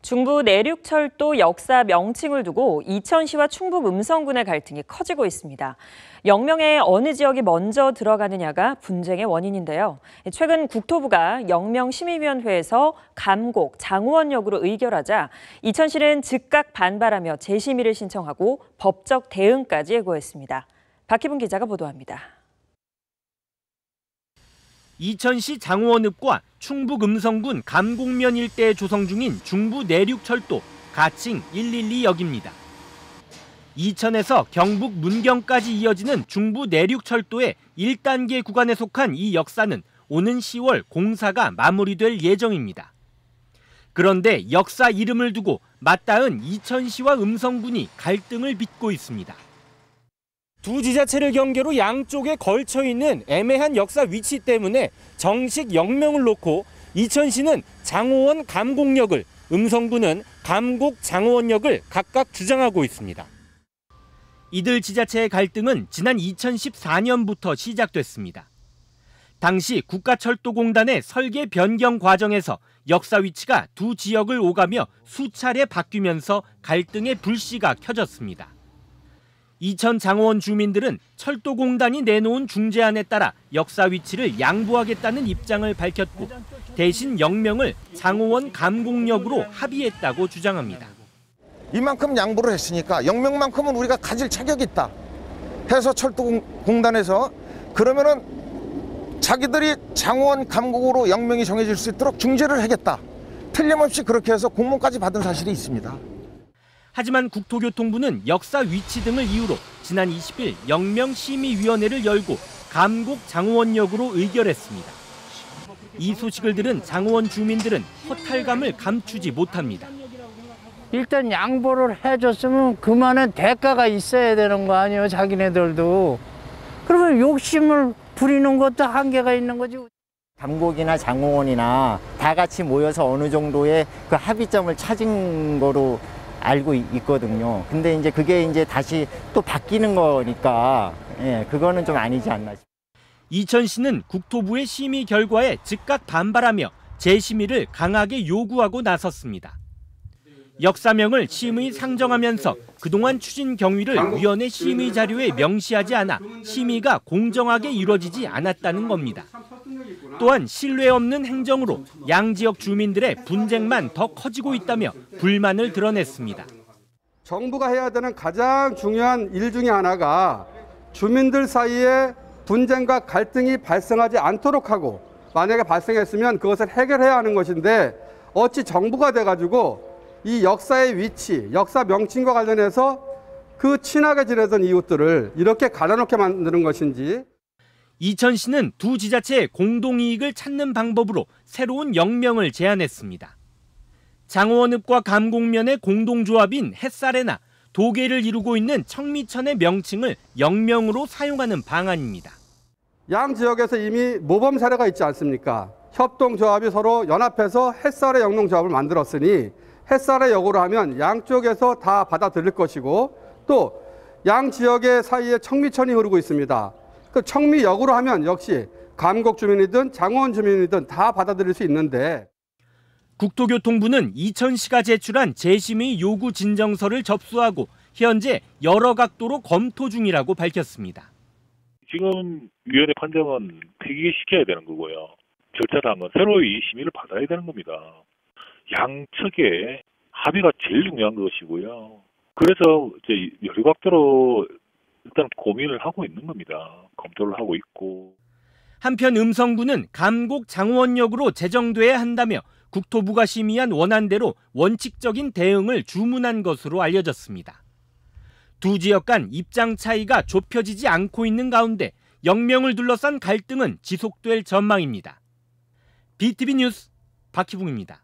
중부 내륙철도 역사 명칭을 두고 이천시와 충북 음성군의 갈등이 커지고 있습니다. 영명에 어느 지역이 먼저 들어가느냐가 분쟁의 원인인데요. 최근 국토부가 영명심의위원회에서 감곡, 장우원역으로 의결하자 이천시는 즉각 반발하며 재심의를 신청하고 법적 대응까지 예고했습니다. 박희분 기자가 보도합니다. 이천시 장우원읍과 충북 음성군 감곡면 일대에 조성 중인 중부 내륙철도 가칭 112역입니다. 이천에서 경북 문경까지 이어지는 중부 내륙철도의 1단계 구간에 속한 이 역사는 오는 10월 공사가 마무리될 예정입니다. 그런데 역사 이름을 두고 맞닿은 이천시와 음성군이 갈등을 빚고 있습니다. 두 지자체를 경계로 양쪽에 걸쳐 있는 애매한 역사 위치 때문에 정식 역명을 놓고 이천시는 장우원 감곡역을, 음성군은 감곡 장우원역을 각각 주장하고 있습니다. 이들 지자체의 갈등은 지난 2014년부터 시작됐습니다. 당시 국가철도공단의 설계 변경 과정에서 역사 위치가 두 지역을 오가며 수차례 바뀌면서 갈등의 불씨가 켜졌습니다. 이천 장우원 주민들은 철도공단이 내놓은 중재안에 따라 역사 위치를 양보하겠다는 입장을 밝혔고 대신 역명을 장우원 감곡역으로 합의했다고 주장합니다. 이만큼 양보를 했으니까 역명만큼은 우리가 가질 자격이 있다 해서 철도공단에서 그러면은 자기들이 장우원 감곡으로 역명이 정해질 수 있도록 중재를 하겠다. 틀림없이 그렇게 해서 공문까지 받은 사실이 있습니다. 하지만 국토교통부는 역사 위치 등을 이유로 지난 20일 역명심의위원회를 열고 감곡 장우원역으로 의결했습니다. 이 소식을 들은 장우원 주민들은 허탈감을 감추지 못합니다. 일단 양보를 해줬으면 그만한 대가가 있어야 되는 거 아니에요, 자기네들도. 그러면 욕심을 부리는 것도 한계가 있는 거지. 감곡이나 장우원이나 다 같이 모여서 어느 정도의 그 합의점을 찾은 거로 알고 있거든요. 근데 이제 그게 이제 다시 또 바뀌는 거니까 그거는 좀 아니지 않나 싶어요. 이천시는 국토부의 심의 결과에 즉각 반발하며 재심의를 강하게 요구하고 나섰습니다. 역사명을 심의 상정하면서 그동안 추진 경위를 위원회 심의 자료에 명시하지 않아 심의가 공정하게 이루어지지 않았다는 겁니다. 또한 신뢰 없는 행정으로 양 지역 주민들의 분쟁만 더 커지고 있다며 불만을 드러냈습니다. 정부가 해야 되는 가장 중요한 일 중에 하나가 주민들 사이에 분쟁과 갈등이 발생하지 않도록 하고 만약에 발생했으면 그것을 해결해야 하는 것인데 어찌 정부가 돼가지고 이 역사의 위치, 역사 명칭과 관련해서 그 친하게 지내던 이웃들을 이렇게 갈라놓게 만드는 것인지. 이천시는 두 지자체의 공동이익을 찾는 방법으로 새로운 역명을 제안했습니다. 장우원읍과 감곡면의 공동조합인 햇사레나 도계를 이루고 있는 청미천의 명칭을 역명으로 사용하는 방안입니다. 양 지역에서 이미 모범 사례가 있지 않습니까? 협동조합이 서로 연합해서 햇사레 영농조합을 만들었으니 햇사레 역으로 하면 양쪽에서 다 받아들일 것이고 또 양 지역의 사이에 청미천이 흐르고 있습니다. 그 청미역으로 하면 역시 감곡 주민이든 장우원 주민이든 다 받아들일 수 있는데 국토교통부는 이천시가 제출한 재심의 요구 진정서를 접수하고 현재 여러 각도로 검토 중이라고 밝혔습니다. 지금 위원회 판정은 폐기시켜야 되는 거고요. 절차를 하면 새로이 심의를 받아야 되는 겁니다. 양측의 합의가 제일 중요한 것이고요. 그래서 이제 여러 각도로 일단 고민을 하고 있는 겁니다. 검토를 하고 있고. 한편 음성군은 감곡 장우원역으로 제정돼야 한다며 국토부가 심의한 원안대로 원칙적인 대응을 주문한 것으로 알려졌습니다. 두 지역 간 입장 차이가 좁혀지지 않고 있는 가운데 역명을 둘러싼 갈등은 지속될 전망입니다. BTV 뉴스 박희붕입니다.